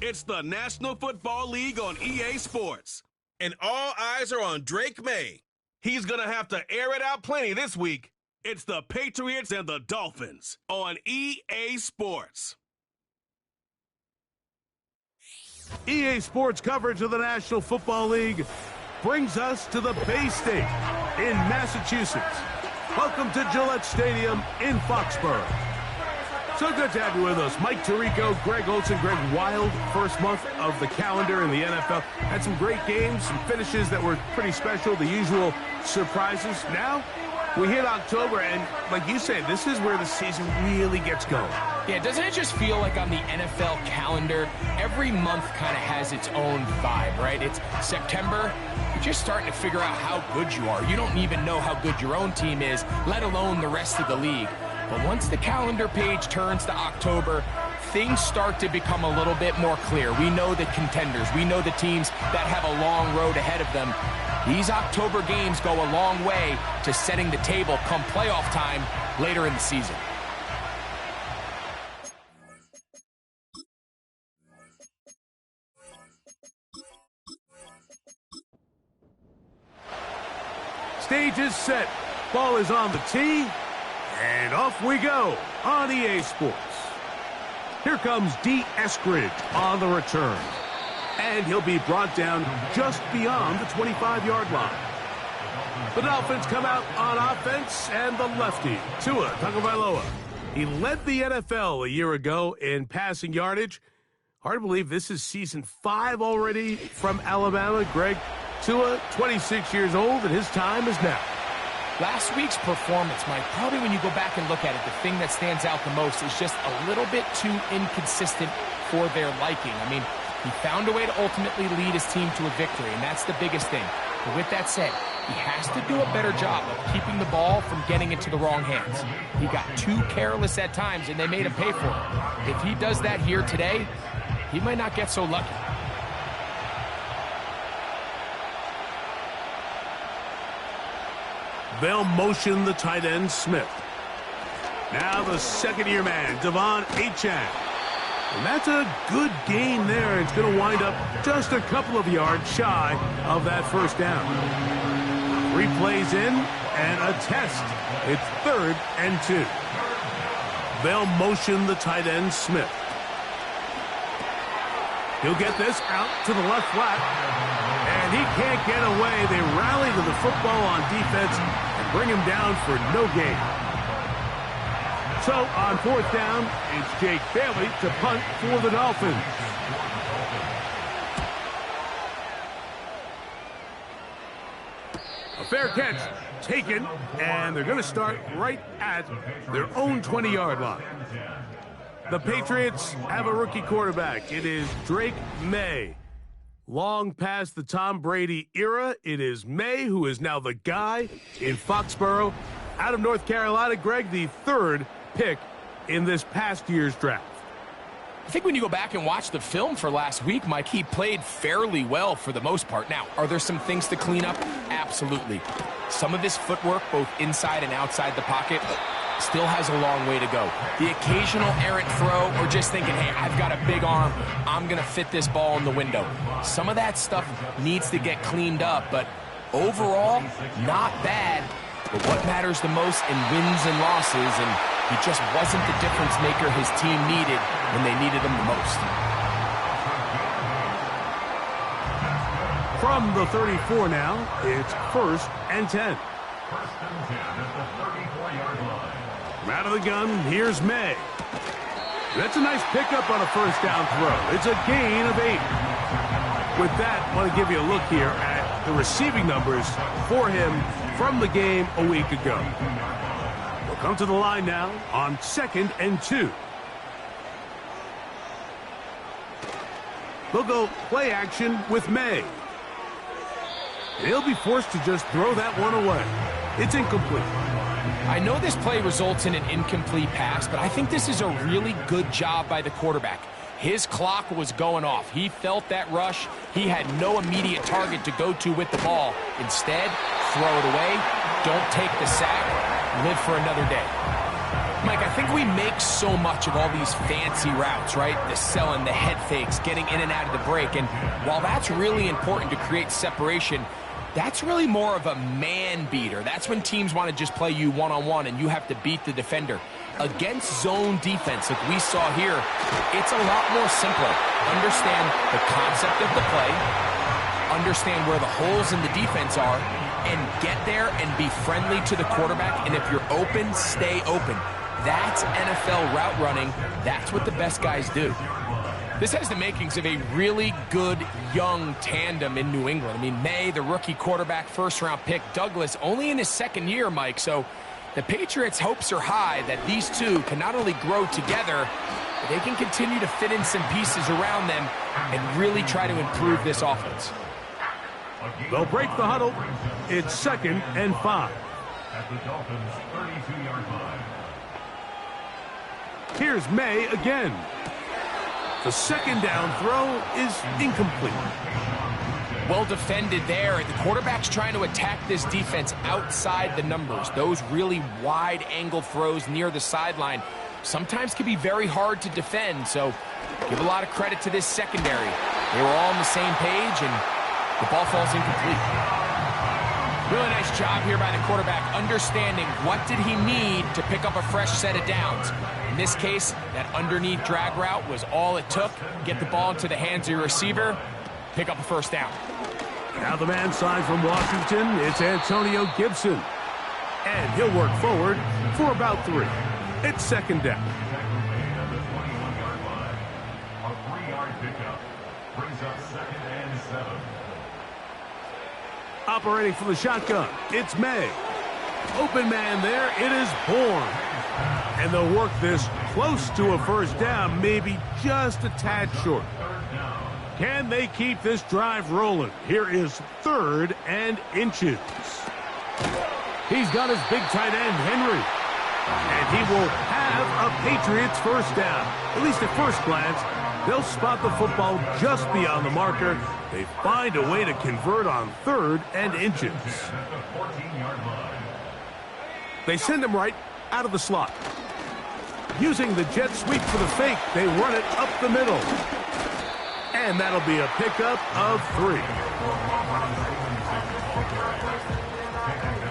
It's the National Football League on EA Sports. And all eyes are on Drake May. He's going to have to air it out plenty this week. It's the Patriots and the Dolphins on EA Sports. EA Sports coverage of the National Football League brings us to the Bay State in Massachusetts. Welcome to Gillette Stadium in Foxborough. So good to have you with us. Mike Tirico, Greg Olson, Greg Wild, first month of the calendar in the NFL. Had some great games, some finishes that were pretty special, the usual surprises. Now, we hit October, and like you said, this is where the season really gets going. Yeah, doesn't it just feel like on the NFL calendar, every month kind of has its own vibe, right? It's September, you're just starting to figure out how good you are. You don't even know how good your own team is, let alone the rest of the league. But once the calendar page turns to October, things start to become a little bit more clear. We know the contenders. We know the teams that have a long road ahead of them. These October games go a long way to setting the table come playoff time later in the season. Stage is set. Ball is on the tee. And off we go on EA Sports. Here comes D. Eskridge on the return. And he'll be brought down just beyond the 25-yard line. The Dolphins come out on offense, and the lefty, Tua Tagovailoa. He led the NFL a year ago in passing yardage. Hard to believe this is season 5 already from Alabama. Greg, Tua, 26 years old, and his time is now. Last week's performance, Mike, probably when you go back and look at it, the thing that stands out the most is just a little bit too inconsistent for their liking. I mean, he found a way to ultimately lead his team to a victory, and that's the biggest thing. But with that said, he has to do a better job of keeping the ball from getting into the wrong hands. He got too careless at times, and they made him pay for it. If he does that here today, he might not get so lucky. They'll motion the tight end, Smith. Now the second-year man, Devon Achane. And that's a good gain there. It's going to wind up just a couple of yards shy of that first down. 3 plays in and a test. It's 3rd and 2. They'll motion the tight end, Smith. He'll get this out to the left flat. And he can't get away. They rally to the football on defense and bring him down for no gain. So on 4th down, it's Jake Bailey to punt for the Dolphins. A fair catch taken, and they're going to start right at their own 20-yard line. The Patriots have a rookie quarterback. It is Drake May. Long past the Tom Brady era, it is May who is now the guy in Foxborough. Out of North Carolina, Greg, the 3rd pick in this past year's draft. I think when you go back and watch the film for last week, Mike, he played fairly well for the most part. Now, are there some things to clean up? Absolutely. Some of his footwork, both inside and outside the pocket, still has a long way to go. The occasional errant throw or just thinking, hey, I've got a big arm, I'm going to fit this ball in the window. Some of that stuff needs to get cleaned up, but overall, not bad. But what matters the most in wins and losses, and he just wasn't the difference maker his team needed when they needed him the most. From the 34 now, it's 1st and 10. From out of the gun, here's May. That's a nice pickup on a first down throw. It's a gain of 8. With that, I want to give you a look here at the receiving numbers for him from the game a week ago. We'll come to the line now on 2nd and 2. They'll go play action with May. He'll be forced to just throw that one away. It's incomplete. I know this play results in an incomplete pass, but I think this is a really good job by the quarterback. His clock was going off. He felt that rush. He had no immediate target to go to with the ball. Instead, throw it away. Don't take the sack. Live for another day. Mike, I think we make so much of all these fancy routes, right? The selling, the head fakes, getting in and out of the break. And while that's really important to create separation, that's really more of a man beater. That's when teams want to just play you one-on-one and you have to beat the defender. Against zone defense, like we saw here, it's a lot more simpler. Understand the concept of the play, understand where the holes in the defense are, and get there and be friendly to the quarterback. And if you're open, stay open. That's NFL route running. That's what the best guys do. This has the makings of a really good young tandem in New England. I mean, May, the rookie quarterback, first-round pick. Douglas, only in his second year, Mike. So the Patriots' hopes are high that these two can not only grow together, but they can continue to fit in some pieces around them and really try to improve this offense. They'll break the huddle. It's 2nd and 5. At the Dolphins' 32-yard line. Here's May again. The second down throw is incomplete. Well defended there. The quarterback's trying to attack this defense outside the numbers. Those really wide angle throws near the sideline sometimes can be very hard to defend. So give a lot of credit to this secondary. They were all on the same page, and the ball falls incomplete. Really nice job here by the quarterback, understanding what did he need to pick up a fresh set of downs. In this case, that underneath drag route was all it took. Get the ball into the hands of your receiver, pick up a first down. Now the man signs from Washington, it's Antonio Gibson. And he'll work forward for about 3. It's 2nd down. At the 21-yard line, a 3-yard pickup brings up 2nd and 7. Operating from the shotgun, it's May. Open man there, it is Bourne. And they'll work this close to a first down, maybe just a tad short. Can they keep this drive rolling? Here is 3rd and inches. He's got his big tight end, Henry. And he will have a Patriots first down. At least at first glance, they'll spot the football just beyond the marker. They find a way to convert on 3rd and inches. They send him right out of the slot. Using the jet sweep for the fake, they run it up the middle. And that'll be a pickup of 3.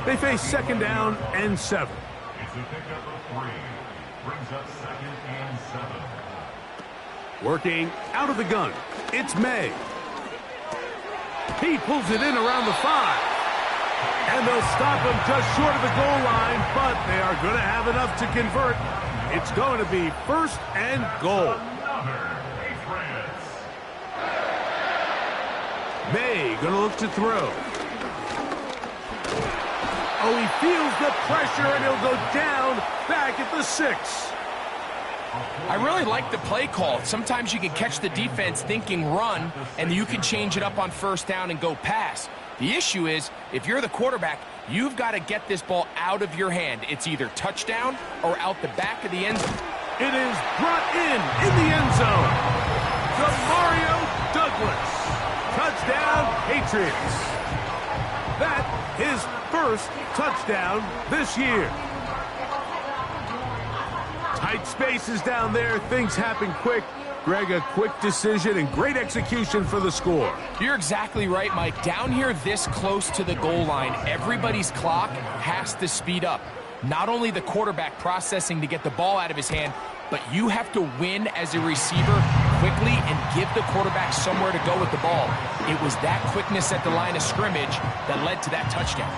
They face 2nd down and 7. It's a pickup of 3. Brings up 2nd and 7. Working out of the gun, it's May. He pulls it in around the 5. And they'll stop him just short of the goal line, but they are going to have enough to convert. It's going to be 1st and goal. May going to look to throw. Oh, he feels the pressure, and he'll go down back at the 6. I really like the play call. Sometimes you can catch the defense thinking run, and you can change it up on first down and go pass. The issue is, if you're the quarterback, you've got to get this ball out of your hand. It's either touchdown or out the back of the end zone. It is brought in the end zone. Mario Douglas. Touchdown, Patriots. That his first touchdown this year. Tight spaces down there. Things happen quick. Greg, a quick decision and great execution for the score. You're exactly right, Mike. Down here this close to the goal line, everybody's clock has to speed up. Not only the quarterback processing to get the ball out of his hand, but you have to win as a receiver quickly and give the quarterback somewhere to go with the ball. It was that quickness at the line of scrimmage that led to that touchdown.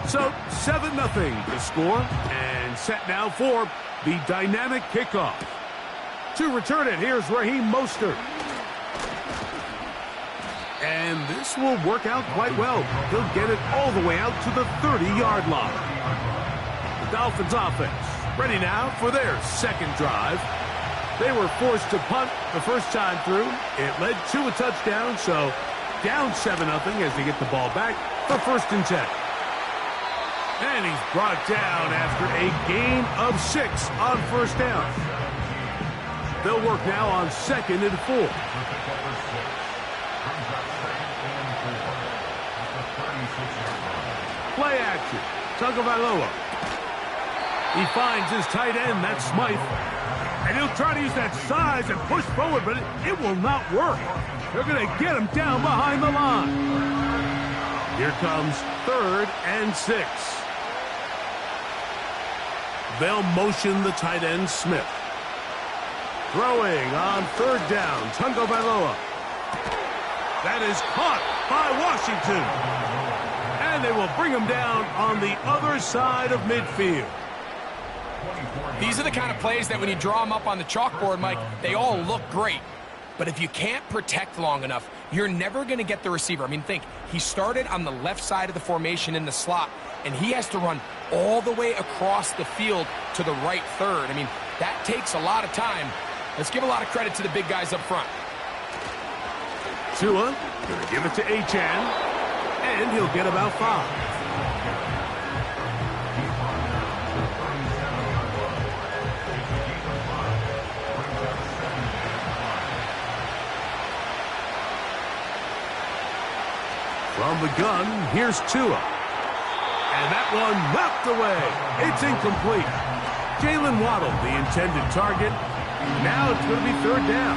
So 7-0 the score, and set now for the dynamic kickoff. To return it, here's Raheem Mostert. And this will work out quite well. He'll get it all the way out to the 30-yard line. The Dolphins offense ready now for their second drive. They were forced to punt the first time through. It led to a touchdown, so down 7-0 as they get the ball back for 1st and 10. And he's brought down after a gain of 6 on first down. They'll work now on 2nd and 4. Play action. Tagovailoa. He finds his tight end, that's Smythe. And he'll try to use that size and push forward, but it will not work. They're going to get him down behind the line. Here comes 3rd and 6. They'll motion the tight end, Smith. Throwing on 3rd down, Tagovailoa. That is caught by Washington. And they will bring him down on the other side of midfield. These are the kind of plays that when you draw them up on the chalkboard, Mike, they all look great. But if you can't protect long enough, you're never going to get the receiver. I mean, think, he started on the left side of the formation in the slot, and he has to run all the way across the field to the right third. I mean, that takes a lot of time. Let's give a lot of credit to the big guys up front. Tua, going to give it to Achane, and he'll get about 5. From the gun, here's Tua. And that one knocked away. It's incomplete. Jalen Waddle, the intended target. Now it's going to be 3rd down.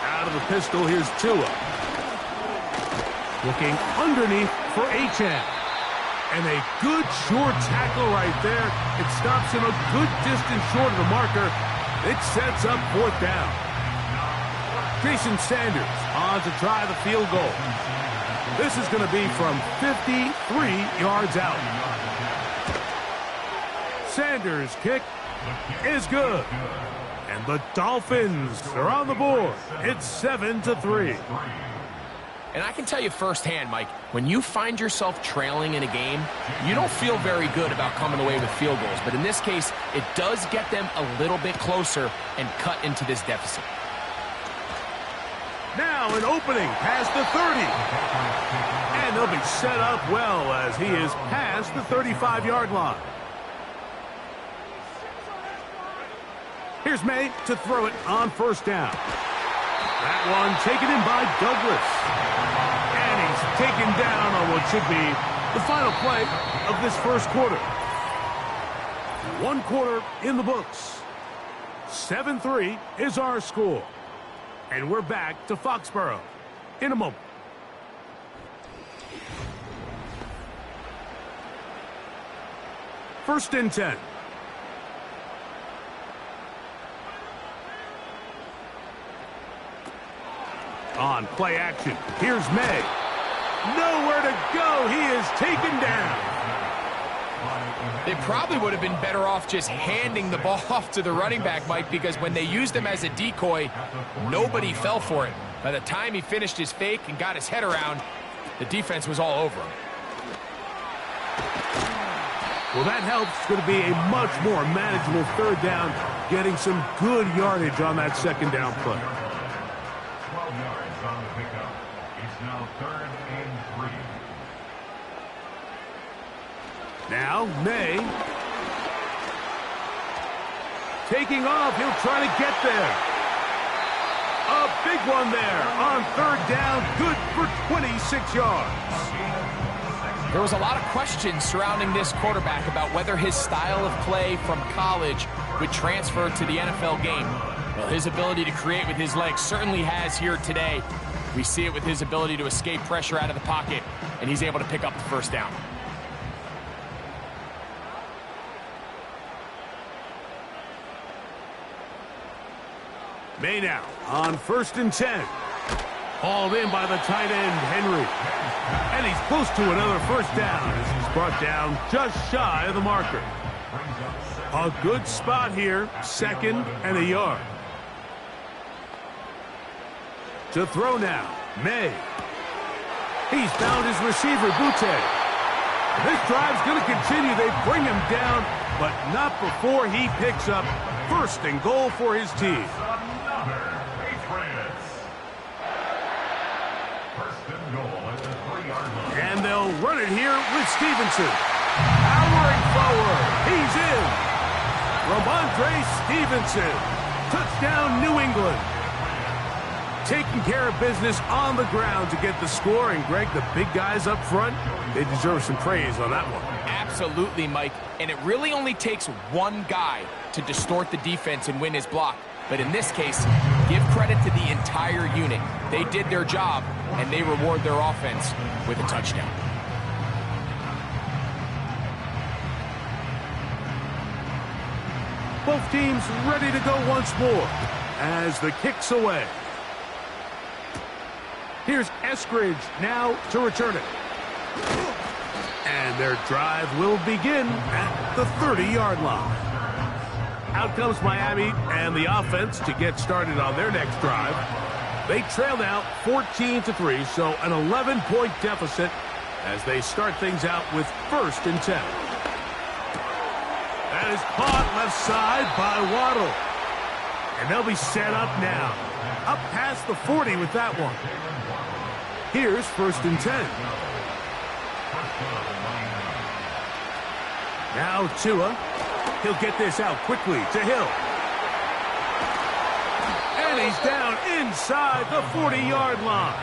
Out of the pistol, here's Tua. Looking underneath for Achane. And a good short tackle right there. It stops him a good distance short of the marker. It sets up 4th down. Jason Sanders on to try the field goal. This is going to be from 53 yards out. Sanders' kick is good. And the Dolphins are on the board. It's 7-3. And I can tell you firsthand, Mike, when you find yourself trailing in a game, you don't feel very good about coming away with field goals. But in this case, it does get them a little bit closer and cut into this deficit. Now an opening past the 30. And they'll be set up well as he is past the 35-yard line. Here's May to throw it on 1st down. That one taken in by Douglas. And he's taken down on what should be the final play of this 1st quarter. 1 quarter in the books. 7-3 is our score. And we're back to Foxborough in a moment. First and 10. On play action, here's May. Nowhere to go. He is taken down. They probably would have been better off just handing the ball off to the running back, Mike, because when they used him as a decoy, nobody fell for it. By the time he finished his fake and got his head around, the defense was all over him. Well, that helps. It's going to be a much more manageable 3rd down, getting some good yardage on that 2nd down play. 12 yards on the pickup. It's now 3rd and 3. Now, May. Taking off. He'll try to get there. A big one there on 3rd down. Good for 26 yards. There was a lot of questions surrounding this quarterback about whether his style of play from college would transfer to the NFL game. Well, his ability to create with his legs certainly has here today. We see it with his ability to escape pressure out of the pocket, and he's able to pick up the 1st down. May now on 1st and 10. Hauled in by the tight end, Henry. And he's close to another 1st down as he's brought down just shy of the marker. A good spot here, 2nd and a yard. To throw now, May. He's found his receiver, Butte. This drive's going to continue. They bring him down, but not before he picks up 1st and goal for his team. Another Patriots. 1st and goal at the 3-yard line. And they'll run it here with Stevenson. Powering forward. He's in. Ramondre Stevenson. Touchdown, New England. taking care of business on the ground to get the score. And, Greg, the big guys up front, they deserve some praise on that one. Absolutely, Mike. And it really only takes one guy to distort the defense and win his block. But in this case, give credit to the entire unit. They did their job, and they reward their offense with a touchdown. Both teams ready to go once more as the kick's away. Here's Eskridge now to return it. And their drive will begin at the 30-yard line. Out comes Miami and the offense to get started on their next drive. They trail now 14-3, so an 11-point deficit as they start things out with 1st and 10. That is caught left side by Waddle. And they'll be set up now. Up past the 40 with that one. Here's 1st and 10. Now Tua. He'll get this out quickly to Hill. And he's down inside the 40-yard line.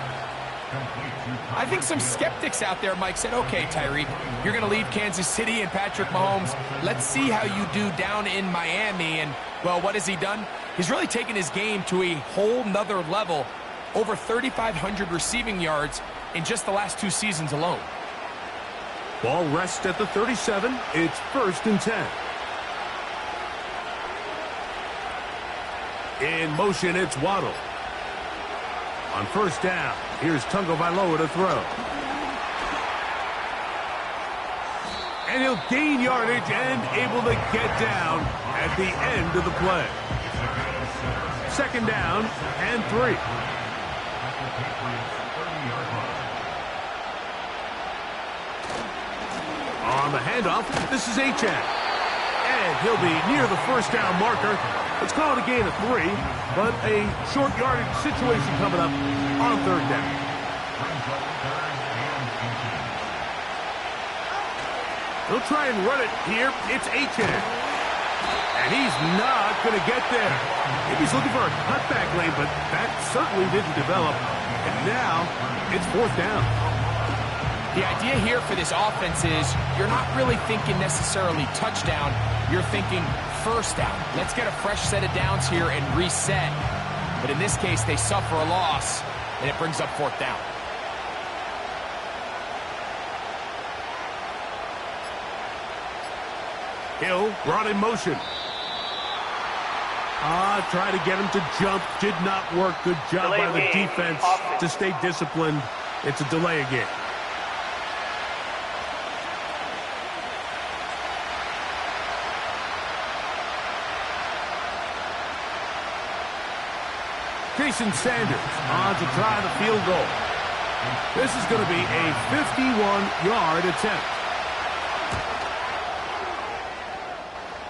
I think some skeptics out there, Mike, said, okay, Tyreek, you're going to leave Kansas City and Patrick Mahomes. Let's see how you do down in Miami. And, well, what has he done? He's really taken his game to a whole nother level. Over 3,500 receiving yards in just the last 2 seasons alone. Ball rests at the 37. It's 1st and 10. In motion, it's Waddle. On 1st down, here's Tagovailoa to throw. And he'll gain yardage and able to get down at the end of the play. 2nd down and 3. On the handoff, this is Achane. And he'll be near the 1st down marker. Let's call it a gain of 3, but a short yardage situation coming up on 3rd down. They'll try and run it here. It's Achane. And he's not going to get there. Maybe he's looking for a cutback lane, but that certainly didn't develop. And now it's 4th down. The idea here for this offense is you're not really thinking necessarily touchdown. You're thinking 1st down. Let's get a fresh set of downs here and reset. But in this case, they suffer a loss, and it brings up 4th down. Hill brought in motion. Try to get him to jump. Did not work. Good job by the defense to stay disciplined. It's a delay again. Jason Sanders on to try the field goal. This is going to be a 51-yard attempt.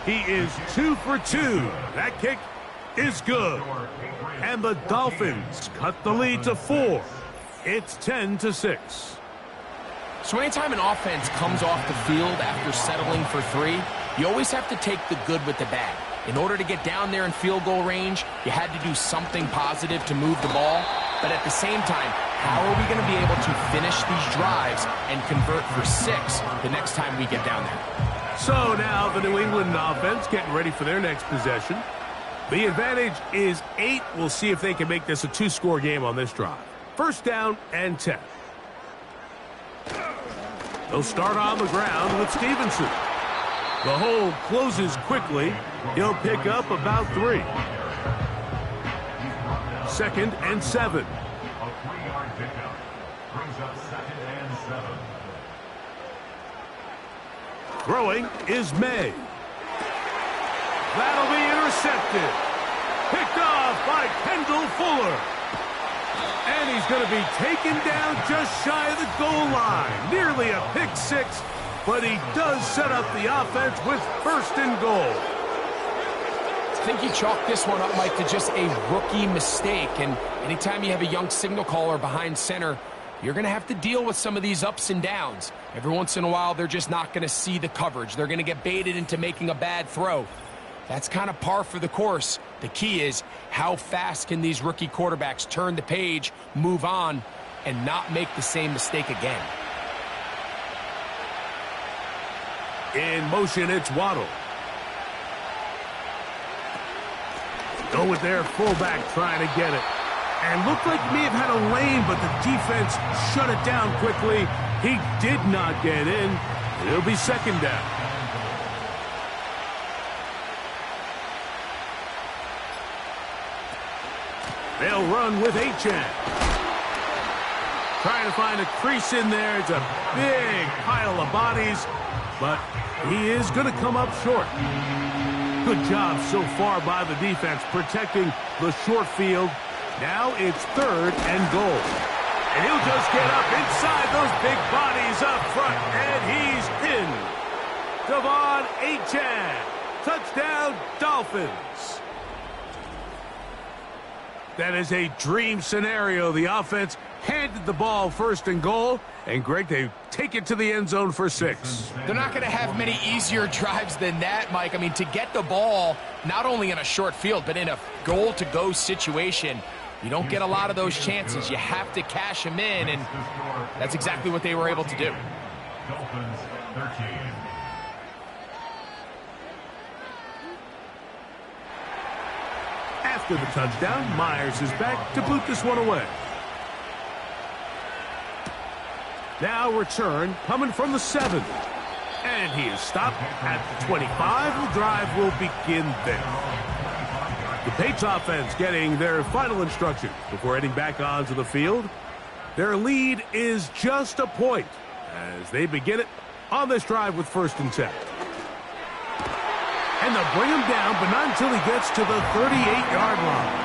He is 2 for 2. That kick is good. And the Dolphins cut the lead to 4. It's 10-6. So anytime an offense comes off the field after settling for 3, you always have to take the good with the bad. In order to get down there in field goal range, you had to do something positive to move the ball. But at the same time, how are we going to be able to finish these drives and convert for 6 the next time we get down there? So now the New England offense getting ready for their next possession. The advantage is 8. We'll see if they can make this a 2-score game on this drive. 1st down and 10. They'll start on the ground with Stevenson. The hole closes quickly. He'll pick up about 3. 2nd and 7. A 3-yard pickup brings up 2nd and 7. Throwing is May. That'll be intercepted. Picked off by Kendall Fuller. And he's going to be taken down just shy of the goal line. Nearly a pick 6, but he does set up the offense with 1st and goal. I think you chalk this one up, Mike, to just a rookie mistake. And anytime you have a young signal caller behind center, you're going to have to deal with some of these ups and downs. Every once in a while, they're just not going to see the coverage. They're going to get baited into making a bad throw. That's kind of par for the course. The key is how fast can these rookie quarterbacks turn the page, move on, and not make the same mistake again. In motion, it's Waddle. Go with their fullback trying to get it. And looked like he may have had a lane, but the defense shut it down quickly. He did not get in. It'll be second down. They'll run with Achane. Trying to find a crease in there. It's a big pile of bodies, but he is going to come up short. Good job so far by the defense protecting the short field. Now it's 3rd and goal. And he'll just get up inside those big bodies up front, and he's in. Achane. Touchdown, Dolphins. That is a dream scenario. The offense handed the ball 1st and goal, and Greg, they take it to the end zone for 6. They're not going to have many easier drives than that, Mike. I mean, to get the ball, not only in a short field, but in a goal-to-go situation, you don't get a lot of those chances. You have to cash them in, and that's exactly what they were able to do. Dolphins 13. After the touchdown, Myers is back to boot this one away. Now return coming from the 7. And he is stopped at the 25. The drive will begin there. The Patriots offense getting their final instruction before heading back onto the field. Their lead is just a point as they begin it on this drive with 1st and 10. And they'll bring him down, but not until he gets to the 38-yard line.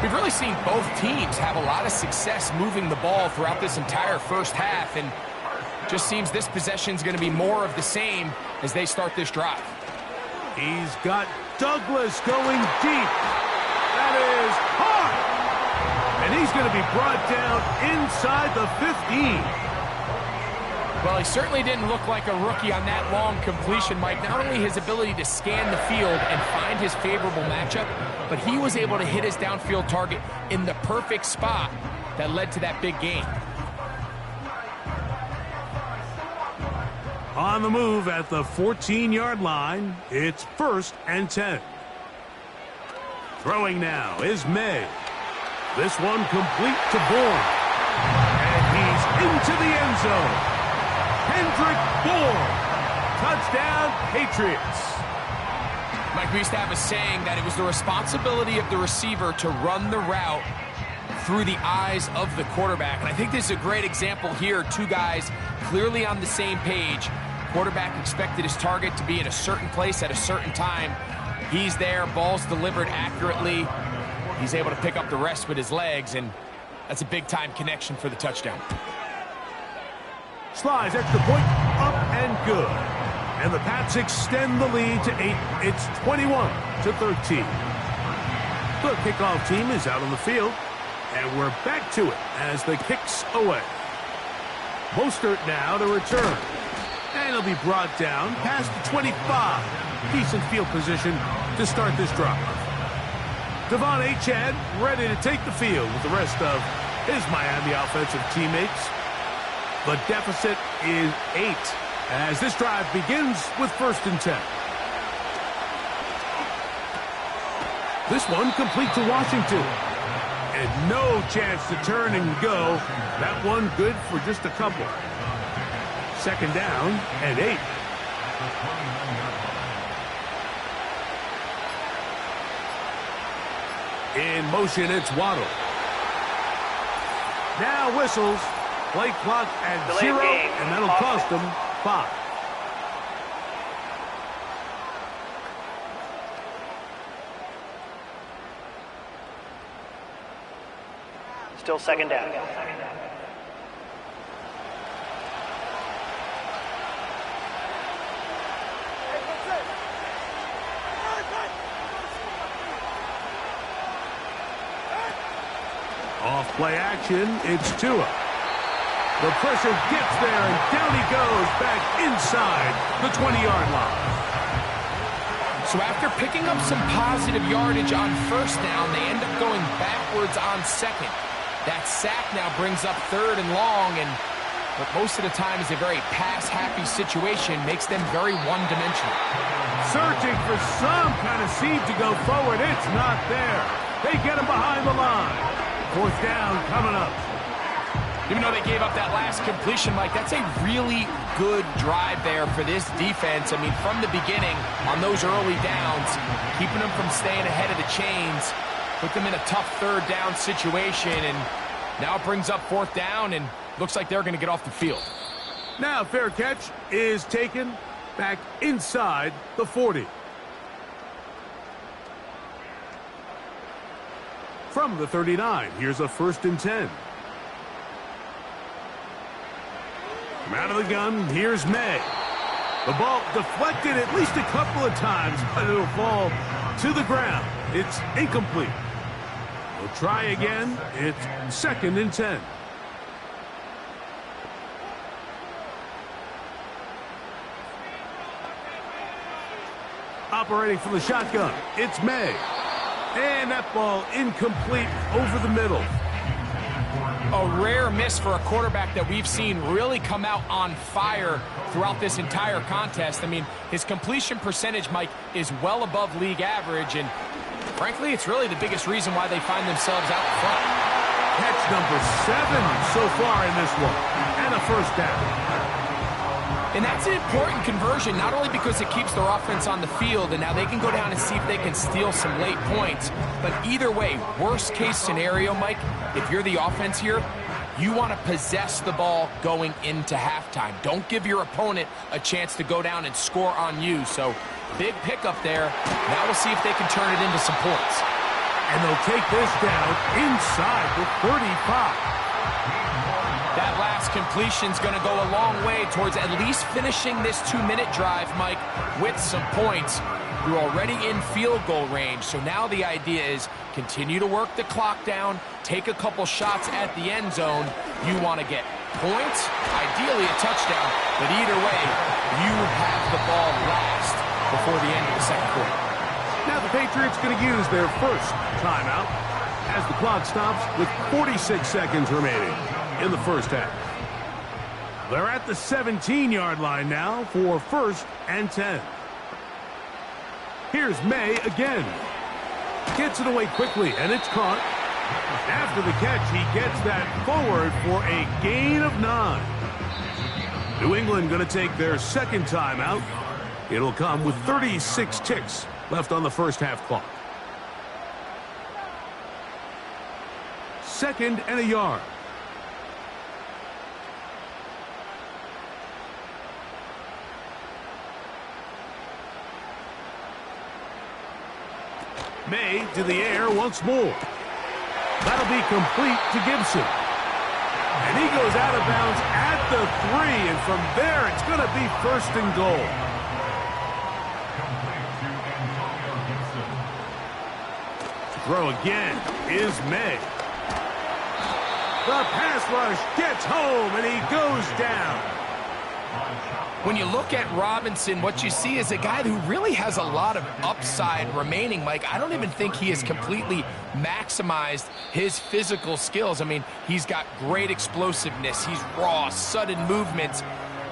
We've really seen both teams have a lot of success moving the ball throughout this entire first half, and just seems this possession is going to be more of the same as they start this drive. He's got Douglas going deep. That is hard. And he's going to be brought down inside the 15. Well, he certainly didn't look like a rookie on that long completion, Mike. Not only his ability to scan the field and find his favorable matchup, but he was able to hit his downfield target in the perfect spot that led to that big gain. On the move at the 14-yard line, it's 1st and 10. Throwing now is May. This one complete to Bourne. And he's into the end zone. Kendrick Bourne. Touchdown, Patriots. Mike, we used to have a saying that it was the responsibility of the receiver to run the route through the eyes of the quarterback. And I think this is a great example here. 2 guys clearly on the same page. Quarterback expected his target to be in a certain place at a certain time. He's there, ball's delivered accurately. He's able to pick up the rest with his legs, and that's a big-time connection for the touchdown. Slides extra point, up and good. And the Pats extend the lead to 8. It's 21-13. The kickoff team is out on the field, and we're back to it as the kick's away. Mostert now to return. And he'll be brought down past the 25. Decent field position to start this drive. Achane ready to take the field with the rest of his Miami offensive teammates. The deficit is 8 as this drive begins with 1st and 10. This one complete to Washington. And no chance to turn and go. That one good for just a couple. 2nd down and 8. In motion, it's Waddle. Now whistles. Play clock at 0, and that'll cost them 5. Still 2nd down. Off play action, it's Tua. The pressure gets there, and down he goes back inside the 20-yard line. So after picking up some positive yardage on first down, they end up going backwards on second. That sack now brings up third and long, and what most of the time is a very pass-happy situation makes them very one-dimensional. Searching for some kind of seed to go forward. It's not there. They get him behind the line. Fourth down coming up. Even though they gave up that last completion, Mike, that's a really good drive there for this defense. I mean, from the beginning, on those early downs, keeping them from staying ahead of the chains, put them in a tough third down situation, and now it brings up fourth down, and looks like they're going to get off the field. Now fair catch is taken back inside the 40. From the 39, here's a 1st and 10. From out of the gun, here's May. The ball deflected at least a couple of times, but it'll fall to the ground. It's incomplete. We'll try again. It's 2nd and 10. Operating from the shotgun, it's May. And that ball incomplete over the middle. A rare miss for a quarterback that we've seen really come out on fire throughout this entire contest. I mean, his completion percentage, Mike, is well above league average, and frankly, it's really the biggest reason why they find themselves out front. Catch number 7 so far in this one, and a first down. And that's an important conversion, not only because it keeps their offense on the field, and now they can go down and see if they can steal some late points, but either way, worst case scenario, Mike, if you're the offense here, you want to possess the ball going into halftime. Don't give your opponent a chance to go down and score on you. So big pickup there. Now we'll see if they can turn it into some points. And they'll take this down inside the 35. That last completion's going to go a long way towards at least finishing this 2-minute drive, Mike, with some points. You're already in field goal range, so now the idea is continue to work the clock down, take a couple shots at the end zone. You want to get points, ideally a touchdown, but either way, you have the ball last before the end of the second quarter. Now the Patriots going to use their first timeout as the clock stops with 46 seconds remaining in the first half. They're at the 17-yard line now for 1st and 10. Here's May again. Gets it away quickly, and it's caught. After the catch, he gets that forward for a gain of 9. New England going to take their second timeout. It'll come with 36 ticks left on the first half clock. 2nd and a yard. May to the air once more. That'll be complete to Gibson. And he goes out of bounds at the 3, and from there it's going to be 1st and goal. Throw again is May. The pass rush gets home, and he goes down. When you look at Robinson, what you see is a guy who really has a lot of upside remaining, Mike. I don't even think he has completely maximized his physical skills. I mean, he's got great explosiveness. He's raw, sudden movements.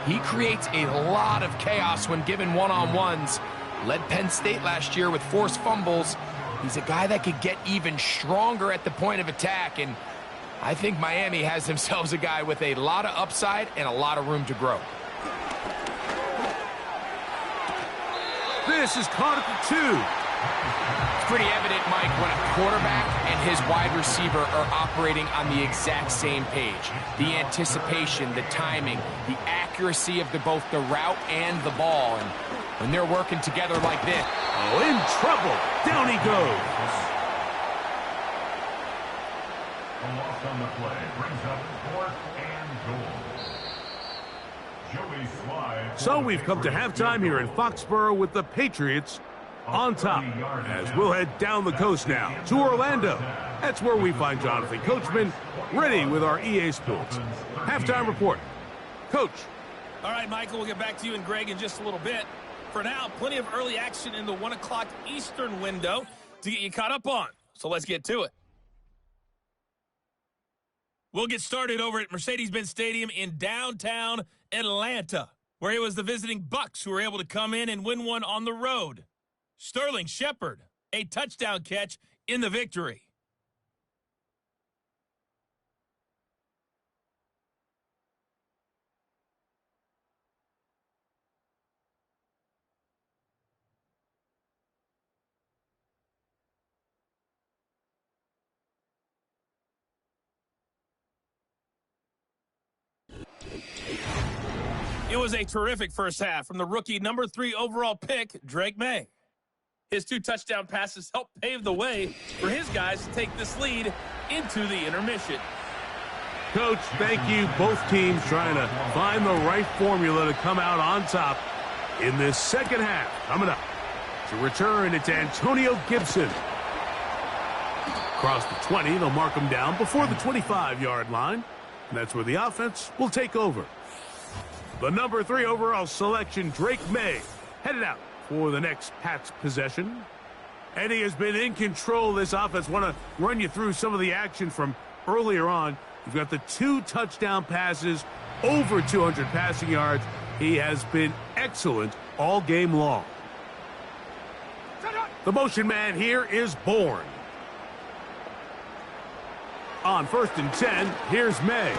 He creates a lot of chaos when given one-on-ones. Led Penn State last year with forced fumbles. He's a guy that could get even stronger at the point of attack, and I think Miami has themselves a guy with a lot of upside and a lot of room to grow. This is caught at the 2. It's pretty evident, Mike, when a quarterback and his wide receiver are operating on the exact same page. The anticipation, the timing, the accuracy of both the route and the ball. And when they're working together like this. Oh, in trouble. Down he goes. A loss on the play brings up 4th and goal. So we've come to halftime here in Foxborough with the Patriots on top, as we'll head down the coast now to Orlando. That's where we find Jonathan Coachman ready with our EA Sports halftime report. Coach. All right, Michael, we'll get back to you and Greg in just a little bit. for now. Plenty of early action in the 1 o'clock Eastern window to get you caught up on. So let's get to it. We'll get started over at Mercedes-Benz Stadium in downtown Atlanta, where it was the visiting Bucks who were able to come in and win one on the road. Sterling Shepard, a touchdown catch in the victory. It was a terrific first half from the rookie number 3 overall pick, Drake May. His 2 touchdown passes helped pave the way for his guys to take this lead into the intermission. Coach, thank you. Both teams trying to find the right formula to come out on top in this second half. Coming up to return, it's Antonio Gibson. Across the 20, they'll mark him down before the 25-yard line. And that's where the offense will take over. The number 3 overall selection, Drake May, headed out for the next Pats possession. And he has been in control of this offense. Want to run you through some of the action from earlier on. You've got the 2 touchdown passes, over 200 passing yards. He has been excellent all game long. The motion man here is Bourne. On 1st and 10, here's May.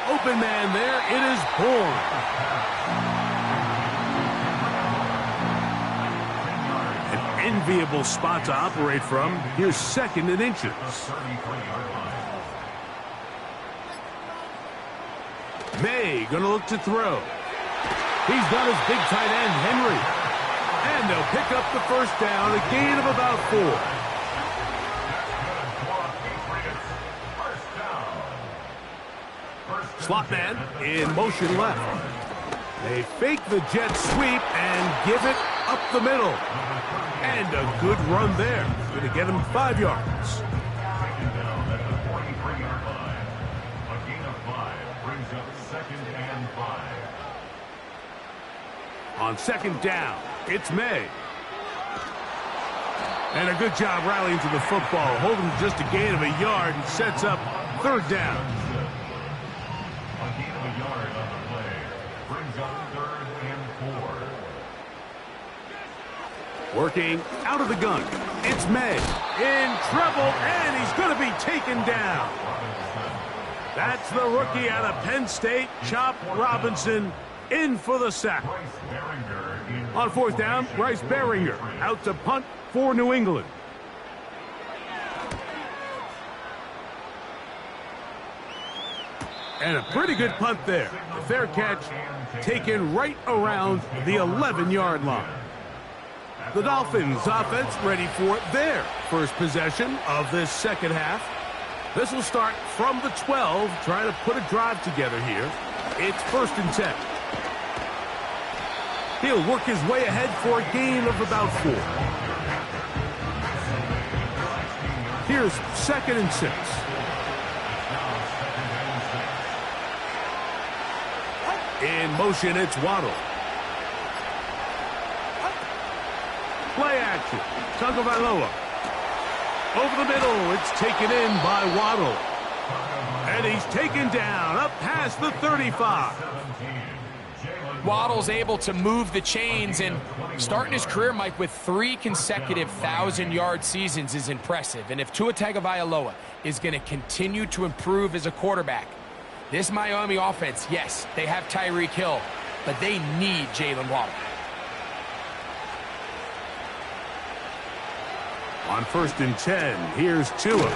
Open man there, it is Bourne. An enviable spot to operate from. Here's 2nd and inches. May gonna look to throw. He's got his big tight end, Henry. And they'll pick up the first down, a gain of about 4. Slot man in motion left. They fake the jet sweep and give it up the middle. And a good run there. Going to get him 5 yards. Second down at the 43-yard line. A gain of 5 brings up 2nd and 5. On 2nd down, it's May. And a good job rallying to the football. Holding just a gain of a yard and sets up 3rd down. A gain of a yard on the play brings up 3rd and 4. Working out of the gun. It's May. In trouble, and he's going to be taken down. That's the rookie out of Penn State, Chop Robinson, in for the sack. On 4th down, Bryce Baringer out to punt for New England. And a pretty good punt there. A fair catch taken right around the 11-yard line. The Dolphins offense ready for their first possession of this second half. This will start from the 12, trying to put a drive together here. It's 1st and 10. He'll work his way ahead for a gain of about 4. Here's 2nd and 6. In motion, it's Waddle. Play action. Tagovailoa. Over the middle, it's taken in by Waddle. And he's taken down up past the 35. Waddle's able to move the chains, and starting his career, Mike, with 3 consecutive 1,000-yard seasons is impressive. And if Tua Tagovailoa is going to continue to improve as a quarterback, this Miami offense, yes, they have Tyreek Hill, but they need Jalen Waddle. On 1st and 10, here's Tua.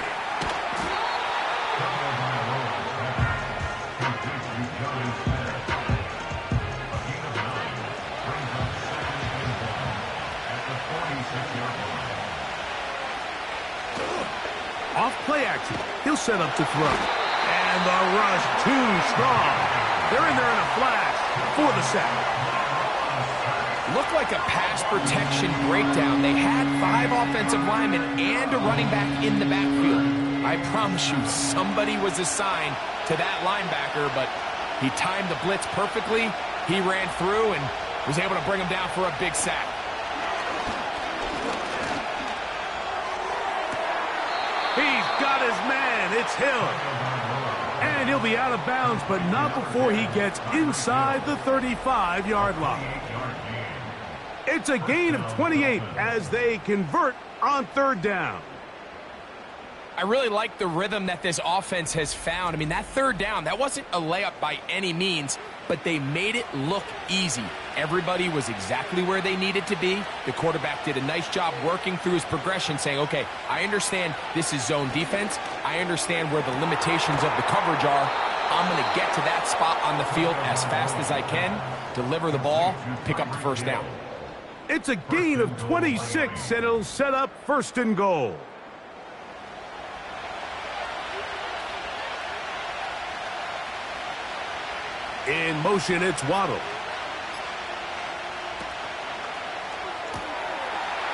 Off play action. He'll set up to throw. And the rush too strong. They're in there in a flash for the sack. Looked like a pass protection breakdown. They had 5 offensive linemen and a running back in the backfield. I promise you, somebody was assigned to that linebacker, but he timed the blitz perfectly. He ran through, and Was able to bring him down for a big sack. He's got his man. It's Hill. And he'll be out of bounds, but not before he gets inside the 35-yard line. It's a gain of 28 as they convert on third down. I really like the rhythm that this offense has found. I mean, that third down, that wasn't a layup by any means, but they made it look easy. Everybody was exactly where they needed to be. The quarterback did a nice job working through his progression, saying, okay, I understand this is zone defense. I understand where the limitations of the coverage are. I'm going to get to that spot on the field as fast as I can, deliver the ball, pick up the first down. It's a gain of 26, and it'll set up first and goal. In motion, it's Waddle.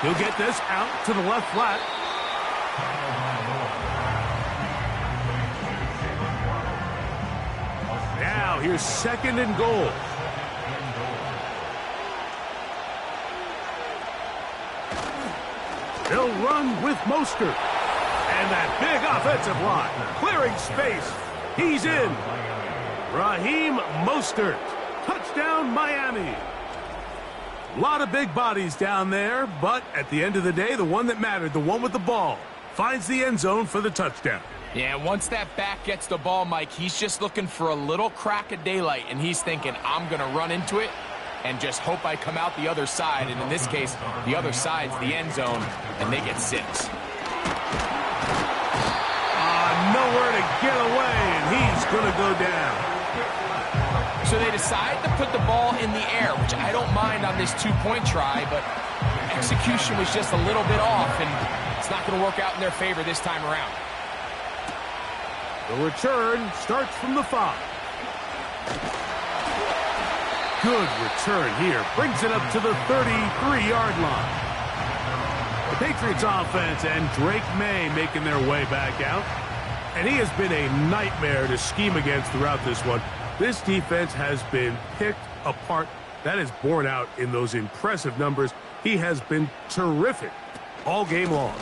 He'll get this out to the left flat. Now, here's second and goal. They'll run with Mostert. And that big offensive line, clearing space. He's in. Raheem Mostert. Touchdown, Miami. A lot of big bodies down there, but at the end of the day, the one that mattered, the one with the ball, finds the end zone for the touchdown. Yeah, once that back gets the ball, Mike, he's just looking for a little crack of daylight, and he's thinking, I'm going to run into it and just hope I come out the other side. And in this case, the other side's the end zone, and they get 6. Nowhere to get away, and he's going to go down. So they decide to put the ball in the air, which I don't mind on this two-point try, but execution was just a little bit off, and it's not going to work out in their favor this time around. The return starts from the 5. Good return here. Brings it up to the 33-yard line. The Patriots offense and Drake May making their way back out. And he has been a nightmare to scheme against throughout this one. This defense has been picked apart. That is borne out in those impressive numbers. He has been terrific all game long.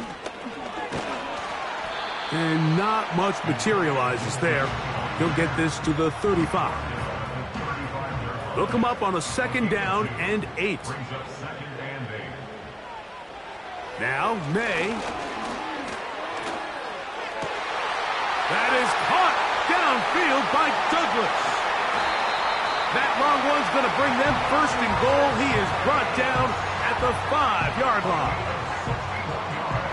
And not much materializes there. He'll get this to the 35. They'll come up on a second down and 8. Now, May. That is caught downfield by Douglas. That long one's going to bring them first and goal. He is brought down at the 5-yard line.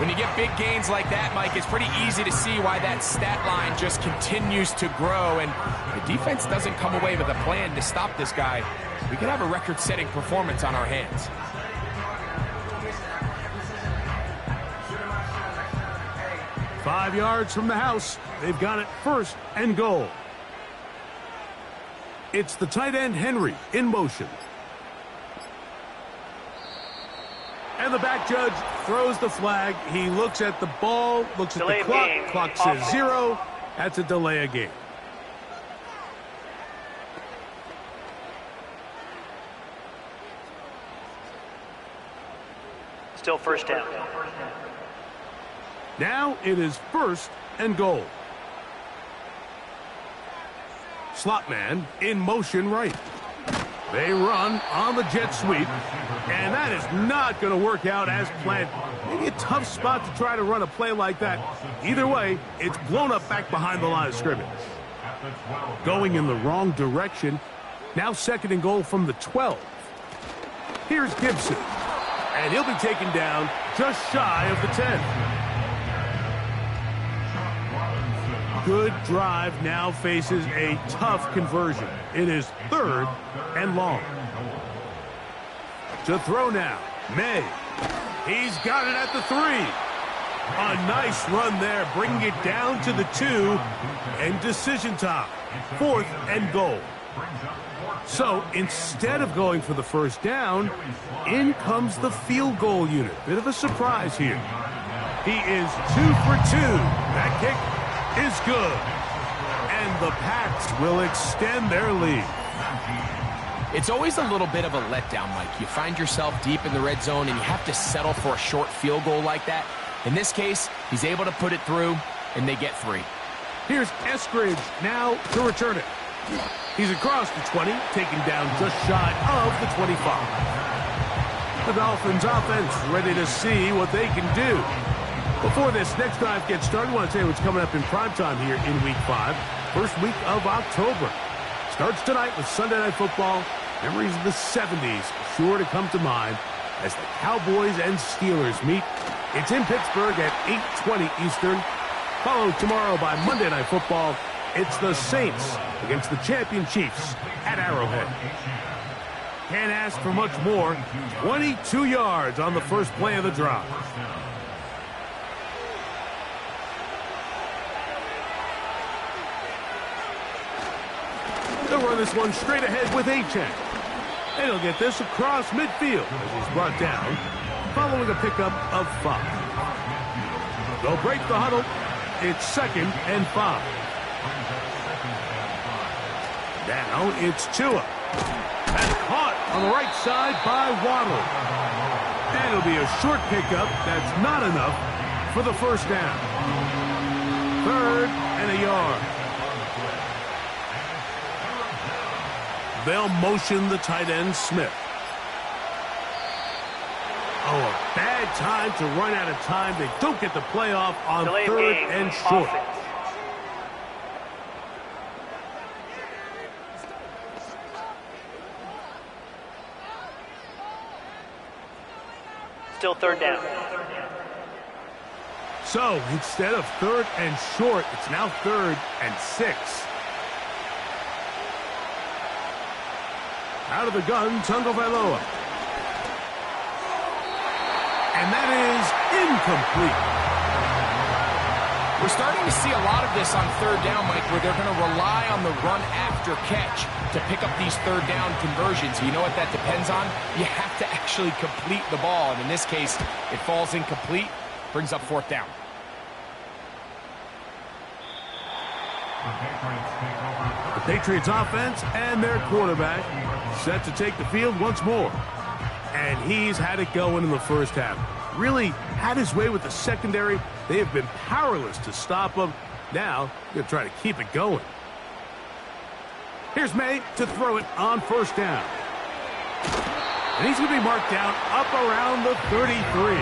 When you get big gains like that, Mike, it's pretty easy to see why that stat line just continues to grow, and the defense doesn't come away with a plan to stop this guy. We could have a record-setting performance on our hands. Five yards from the house. They've got it first and goal. It's the tight end, Henry, in motion. And the back judge throws the flag. He looks at the ball, looks at the clock. Clock says 0. That's a delay of game. Still first down. Now it is first and goal. Slot man in motion right. They run on the jet sweep, and that is not going to work out as planned. Maybe a tough spot to try to run a play like that. Either way, it's blown up back behind the line of scrimmage. Going in the wrong direction. Now second and goal from the 12. Here's Gibson, and he'll be taken down just shy of the 10. Good drive now faces a tough conversion. It is third and long. To throw now, May. He's got it at the 3. A nice run there, bringing it down to the 2. And decision time, fourth and goal. So instead of going for the first down, in comes the field goal unit. Bit of a surprise here. He is 2 for 2. That kick is good, and the Pats will extend their lead. It's always a little bit of a letdown, Mike. You find yourself deep in the red zone, and you have to settle for a short field goal like that. In this case, he's able to put it through, and they get 3. Here's Eskridge now to return it. He's across the 20, taken down just shy of the 25. The Dolphins offense ready to see what they can do. Before this next drive gets started, I want to tell you what's coming up in primetime here in Week 5. First week of October. Starts tonight with Sunday Night Football. Memories of the 70s sure to come to mind as the Cowboys and Steelers meet. It's in Pittsburgh at 8:20 Eastern. Followed tomorrow by Monday Night Football. It's the Saints against the champion Chiefs at Arrowhead. Can't ask for much more. 22 yards on the first play of the drive. They'll run this one straight ahead with Achane. And he'll get this across midfield as he's brought down, following a pickup of 5. They'll break the huddle. It's 2nd and 5. Now it's Tua. And caught on the right side by Waddle. And it'll be a short pickup that's not enough for the first down. 3rd and a yard. They'll motion the tight end, Smith. Oh, a bad time to run out of time. They don't get the playoff on Delayed 3rd game, and short. offense. Still 3rd down. So, instead of 3rd and short, it's now 3rd and 6. Out of the gun, Tagovailoa. And that is incomplete. We're starting to see a lot of this on 3rd down, Mike, where they're going to rely on the run after catch to pick up these 3rd down conversions. You know what that depends on? You have to actually complete the ball. And in this case, it falls incomplete, brings up 4th down. The Patriots offense and their quarterback set to take the field once more. And he's had it going in the first half. Really had his way with the secondary. They have been powerless to stop him. Now, they're trying to keep it going. Here's May to throw it on 1st down. And he's going to be marked down up around the 33.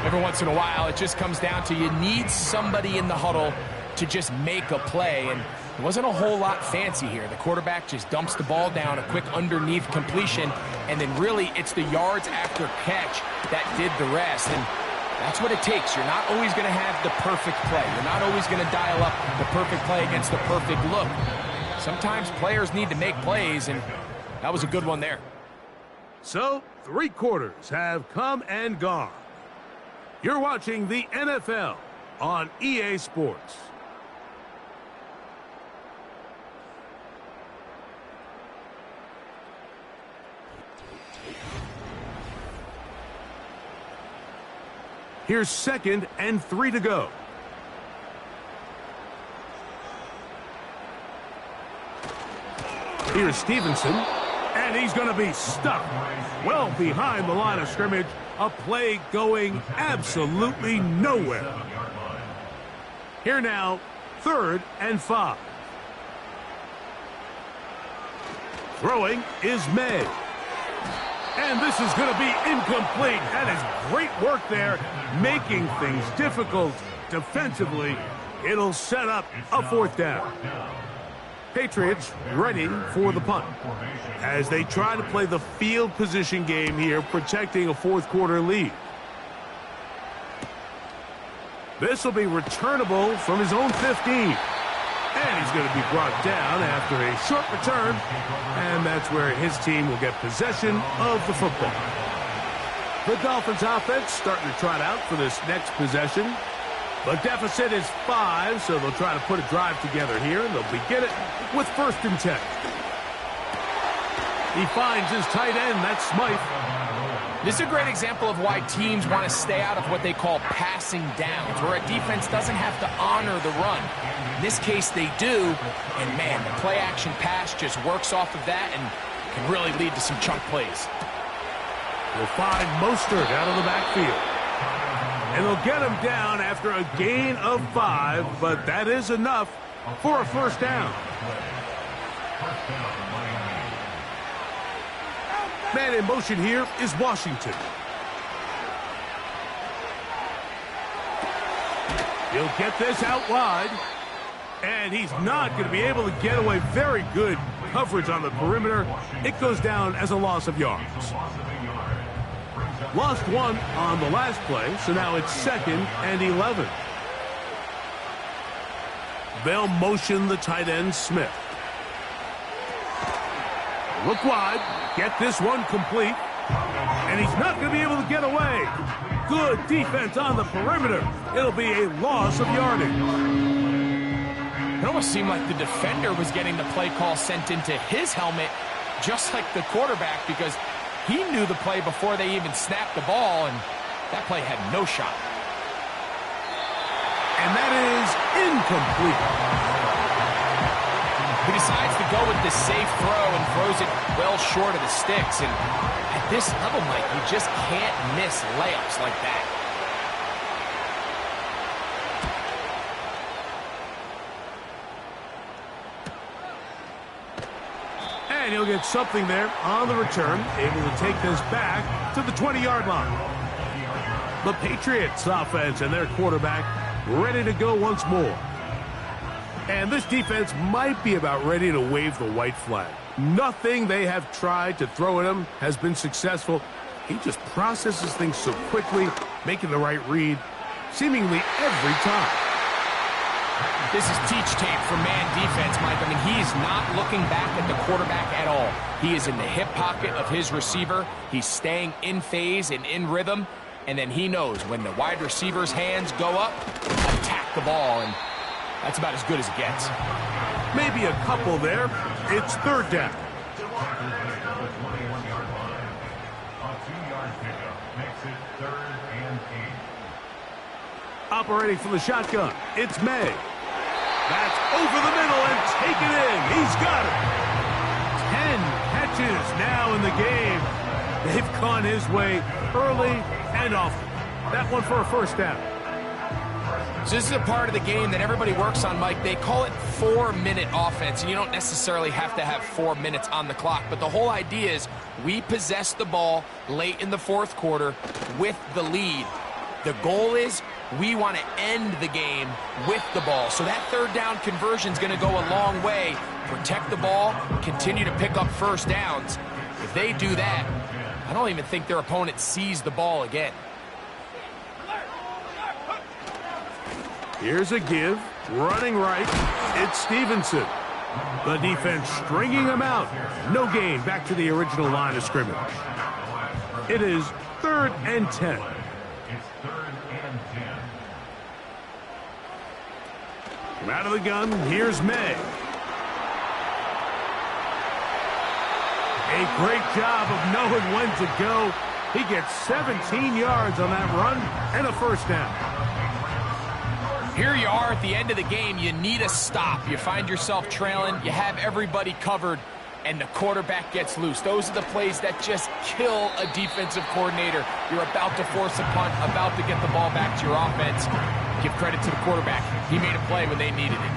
Every once in a while, it just comes down to you need somebody in the huddle to just make a play. And it wasn't a whole lot fancy here. The quarterback just dumps the ball down, a quick underneath completion, and then really it's the yards after catch that did the rest. And that's what it takes. You're not always going to have the perfect play. You're not always going to dial up the perfect play against the perfect look. Sometimes players need to make plays, and that was a good one there. So, 3 quarters have come and gone. You're watching the NFL on EA Sports. Here's 2nd and 3 to go. Here's Stevenson, and he's going to be stuck well behind the line of scrimmage. A play going absolutely nowhere. Here now, 3rd and 5. Throwing is May. And this is going to be incomplete. That is great work there, making things difficult defensively. It'll set up a 4th down. Patriots ready for the punt as they try to play the field position game here, protecting a 4th quarter lead. This will be returnable from his own 15. And he's going to be brought down after a short return. And that's where his team will get possession of the football. The Dolphins offense starting to trot out for this next possession. The deficit is 5, so they'll try to put a drive together here. And they'll begin it with 1st and 10. He finds his tight end. That's Smythe. This is a great example of why teams want to stay out of what they call passing downs, where a defense doesn't have to honor the run. In this case, they do, and man, the play-action pass just works off of that and can really lead to some chunk plays. We'll find Mostert out of the backfield. And they'll get him down after a gain of 5, but that is enough for a first down. Man in motion here is Washington. He'll get this out wide. And he's not going to be able to get away. Very good coverage on the perimeter. It goes down as a loss of yards. Lost 1 on the last play, so now it's 2nd and 11. They'll motion the tight end, Smith. Look wide. Get this one complete. And he's not going to be able to get away. Good defense on the perimeter. It'll be a loss of yardage. It almost seemed like the defender was getting the play call sent into his helmet, just like the quarterback, because he knew the play before they even snapped the ball, and that play had no shot. And that is incomplete. He decides to go with the safe throw and throws it well short of the sticks. And at this level, Mike, you just can't miss layups like that. And he'll get something there on the return, able to take this back to the 20-yard line. The Patriots offense and their quarterback ready to go once more. And this defense might be about ready to wave the white flag. Nothing they have tried to throw at him has been successful. He just processes things so quickly, making the right read seemingly every time. This is teach tape for man defense, Mike. I mean, he's not looking back at the quarterback at all. He is in the hip pocket of his receiver. He's staying in phase and in rhythm. And then he knows when the wide receiver's hands go up, attack the ball. And that's about as good as it gets. Maybe a couple there. It's 3rd down. Operating from the shotgun, it's May. That's over the middle and taken in. He's got it. 10 catches now in the game. They've gone his way early and often. That one for a first down. So this is a part of the game that everybody works on, Mike. They call it 4-minute offense, and you don't necessarily have to have 4 minutes on the clock. But the whole idea is we possess the ball late in the 4th quarter with the lead. The goal is we want to end the game with the ball. So that 3rd down conversion is going to go a long way. Protect the ball, continue to pick up first downs. If they do that, I don't even think their opponent sees the ball again. Here's a give, running right, it's Stevenson. The defense stringing him out. No gain, back to the original line of scrimmage. It is 3rd and 10. It's 3rd and 10. From out of the gun, here's May. A great job of knowing when to go. He gets 17 yards on that run and a first down. Here you are at the end of the game. You need a stop. You find yourself trailing. You have everybody covered, and the quarterback gets loose. Those are the plays that just kill a defensive coordinator. You're about to force a punt, about to get the ball back to your offense. Give credit to the quarterback. He made a play when they needed it.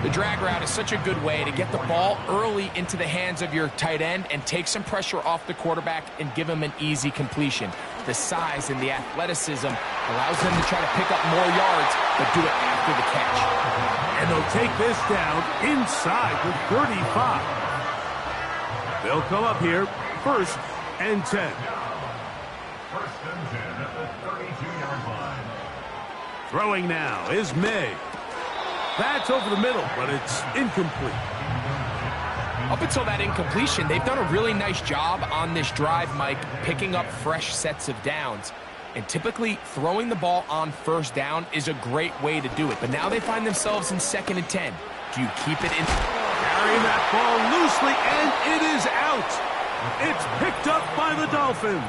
The drag route is such a good way to get the ball early into the hands of your tight end and take some pressure off the quarterback and give him an easy completion. The size and the athleticism allows them to try to pick up more yards, but do it after the catch. And they'll take this down inside the 35. They'll come up here, 1st and 10. 1st and 10 at the 32-yard line. Throwing now is May. That's over the middle, but it's incomplete. Up until that incompletion, they've done a really nice job on this drive, Mike, picking up fresh sets of downs. And typically, throwing the ball on 1st down is a great way to do it. But now they find themselves in 2nd and 10. Do you keep it in? Carrying that ball loosely, and it is out. It's picked up by the Dolphins.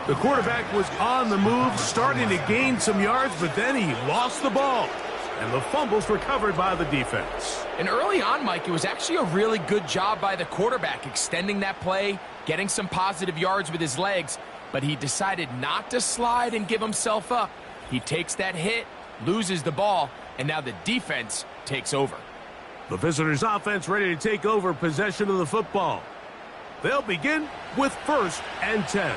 The quarterback was on the move, starting to gain some yards, but then he lost the ball. And the fumble's recovered by the defense. And early on, Mike, it was actually a really good job by the quarterback, extending that play, getting some positive yards with his legs, but he decided not to slide and give himself up. He takes that hit, loses the ball, and now the defense takes over. The visitors' offense ready to take over possession of the football. They'll begin with 1st and 10.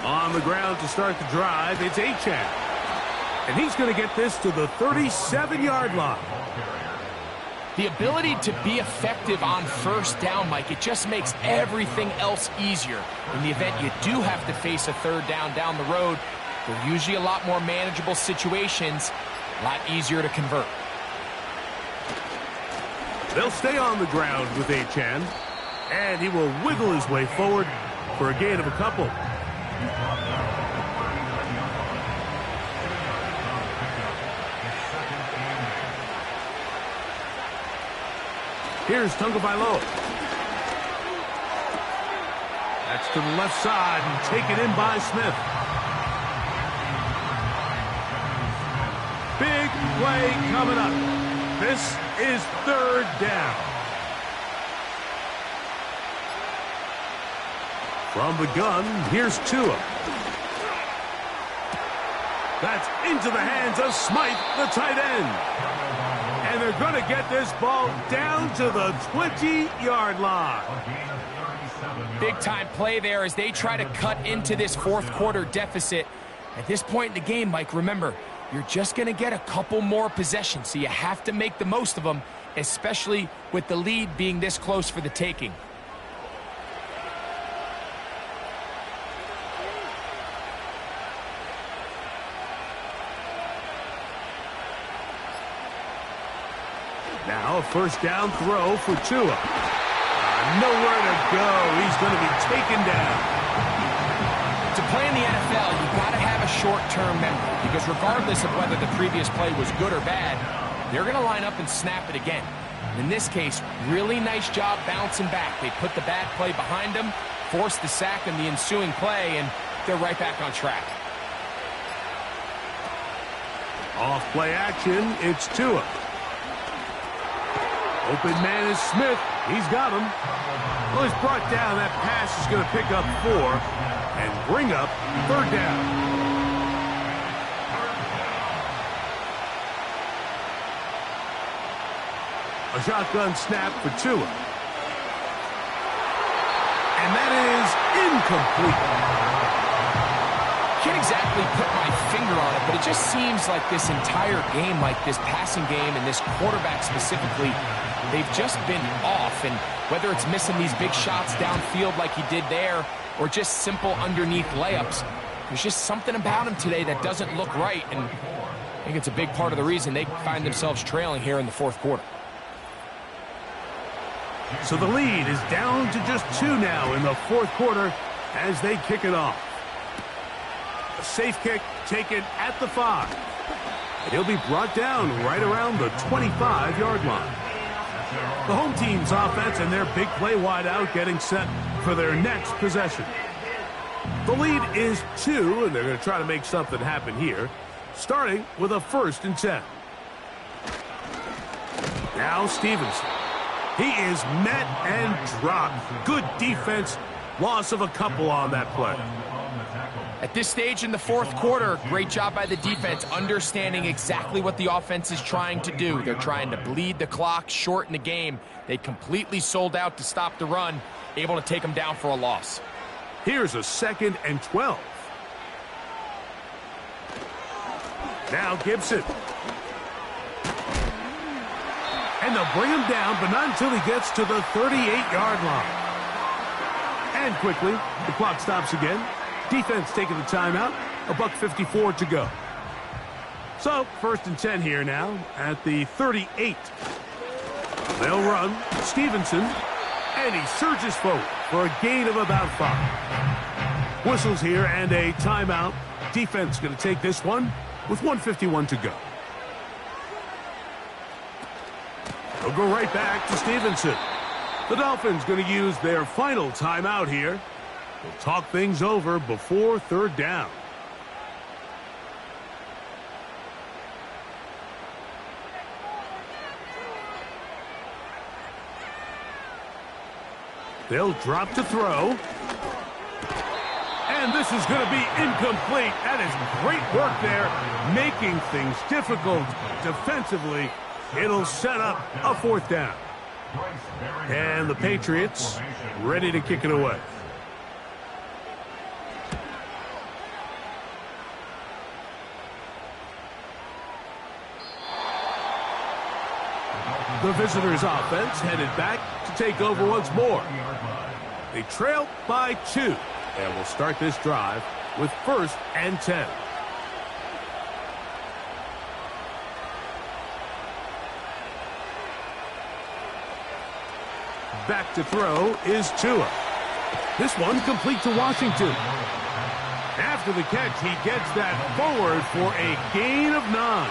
On the ground to start the drive, it's Achane. And he's going to get this to the 37-yard line. The ability to be effective on 1st down, Mike, it just makes everything else easier. In the event you do have to face a 3rd down the road, they're usually a lot more manageable situations, a lot easier to convert. They'll stay on the ground with Achane, and he will wiggle his way forward for a gain of a couple. Here's Tagovailoa. That's to the left side and taken in by Smith. Big play coming up. This is 3rd down. From the gun, here's Tua. That's into the hands of Smythe, the tight end. And they're going to get this ball down to the 20-yard line. Big-time play there as they try to cut into this 4th quarter deficit. At this point in the game, Mike, remember, you're just going to get a couple more possessions, so you have to make the most of them, especially with the lead being this close for the taking. Now a 1st down throw for Tua. Nowhere to go. He's going to be taken down. To play in the NFL, you've got to have a short-term memory because regardless of whether the previous play was good or bad, they're going to line up and snap it again. In this case, really nice job bouncing back. They put the bad play behind them, forced the sack in the ensuing play, and they're right back on track. Off play action, it's Tua. Open man is Smith. He's got him. Well, he's brought down. That pass is going to pick up 4 and bring up 3rd down. A shotgun snap for Tua. And that is incomplete. Can't exactly put my finger on it, but it just seems like this entire game, like this passing game and this quarterback specifically, they've just been off. And whether it's missing these big shots downfield like he did there or just simple underneath layups, there's just something about him today that doesn't look right. And I think it's a big part of the reason they find themselves trailing here in the 4th quarter. So the lead is down to just 2 now in the 4th quarter as they kick it off. A safe kick taken at the 5. And he'll be brought down right around the 25-yard line. The home team's offense and their big play wideout getting set for their next possession. The lead is 2, and they're going to try to make something happen here, starting with a 1st and 10. Now Stevenson. He is met and dropped. Good defense. Loss of a couple on that play. At this stage in the 4th quarter, great job by the defense, understanding exactly what the offense is trying to do. They're trying to bleed the clock, shorten the game. They completely sold out to stop the run, able to take them down for a loss. Here's a 2nd and 12. Now Gibson. And they'll bring him down, but not until he gets to the 38-yard line. And quickly, the clock stops again. Defense taking the timeout. $1:54 to go. So, 1st and 10 here now at the 38. They'll run. Stevenson. And he surges forward for a gain of about 5. Whistles here and a timeout. Defense going to take this one with 1:51 to go. He'll go right back to Stevenson. The Dolphins going to use their final timeout here. We'll talk things over before third down. They'll drop to throw. And this is going to be incomplete. That is great work there, making things difficult defensively. It'll set up a fourth down. And the Patriots ready to kick it away. The visitors' offense headed back to take over once more. They trail by 2, and will start this drive with 1st and 10. Back to throw is Tua. This one complete to Washington. After the catch, he gets that forward for a gain of 9.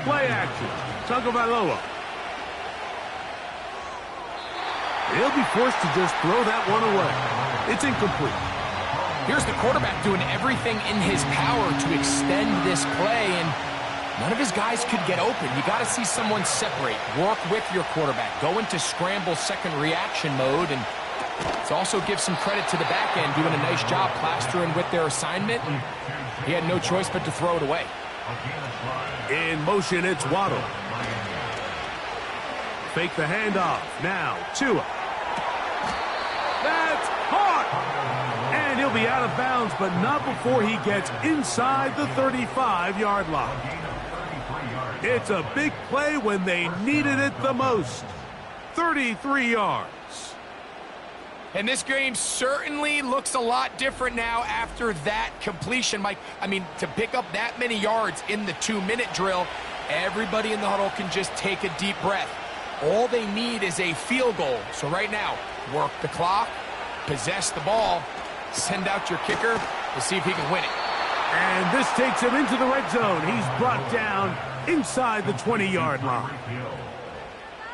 Play action. Tagovailoa. He'll be forced to just throw that one away. It's incomplete. Here's the quarterback doing everything in his power to extend this play, and none of his guys could get open. You got to see someone separate, work with your quarterback, go into scramble second reaction mode, and it also gives some credit to the back end doing a nice job plastering with their assignment, and he had no choice but to throw it away. In motion, it's Waddle. Fake the handoff. Now, Tua. That's caught! And he'll be out of bounds, but not before he gets inside the 35-yard line. It's a big play when they needed it the most. 33 yards. And this game certainly looks a lot different now after that completion, Mike. I mean, to pick up that many yards in the 2-minute drill, everybody in the huddle can just take a deep breath. All they need is a field goal. So right now, work the clock, possess the ball, send out your kicker to see if he can win it. And this takes him into the red zone. He's brought down inside the 20-yard line.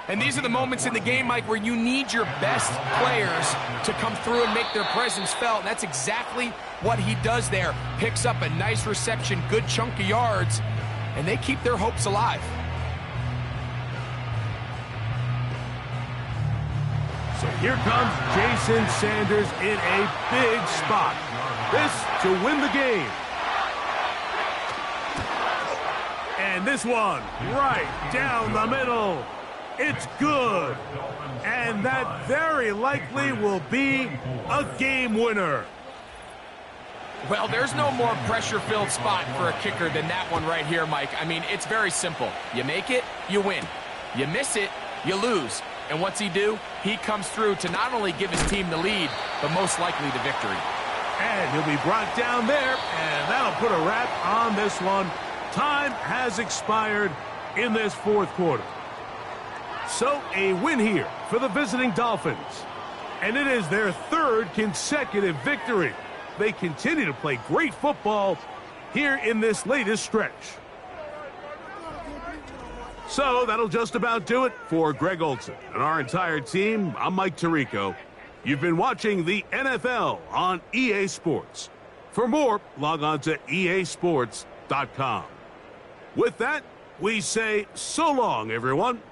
And these are the moments in the game, Mike, where you need your best players to come through and make their presence felt. And that's exactly what he does there. Picks up a nice reception, good chunk of yards, and they keep their hopes alive. So here comes Jason Sanders in a big spot. This to win the game. And this one right down the middle. It's good. And that very likely will be a game winner. Well, there's no more pressure-filled spot for a kicker than that one right here, Mike. I mean, it's very simple. You make it, you win. You miss it, you lose. And what's he do? He comes through to not only give his team the lead, but most likely the victory. And he'll be brought down there, and that'll put a wrap on this one. Time has expired in this fourth quarter. So a win here for the visiting Dolphins. And it is their 3rd consecutive victory. They continue to play great football here in this latest stretch. So that'll just about do it for Greg Olson and our entire team. I'm Mike Tirico. You've been watching the NFL on EA Sports. For more, log on to easports.com. With that, we say so long, everyone.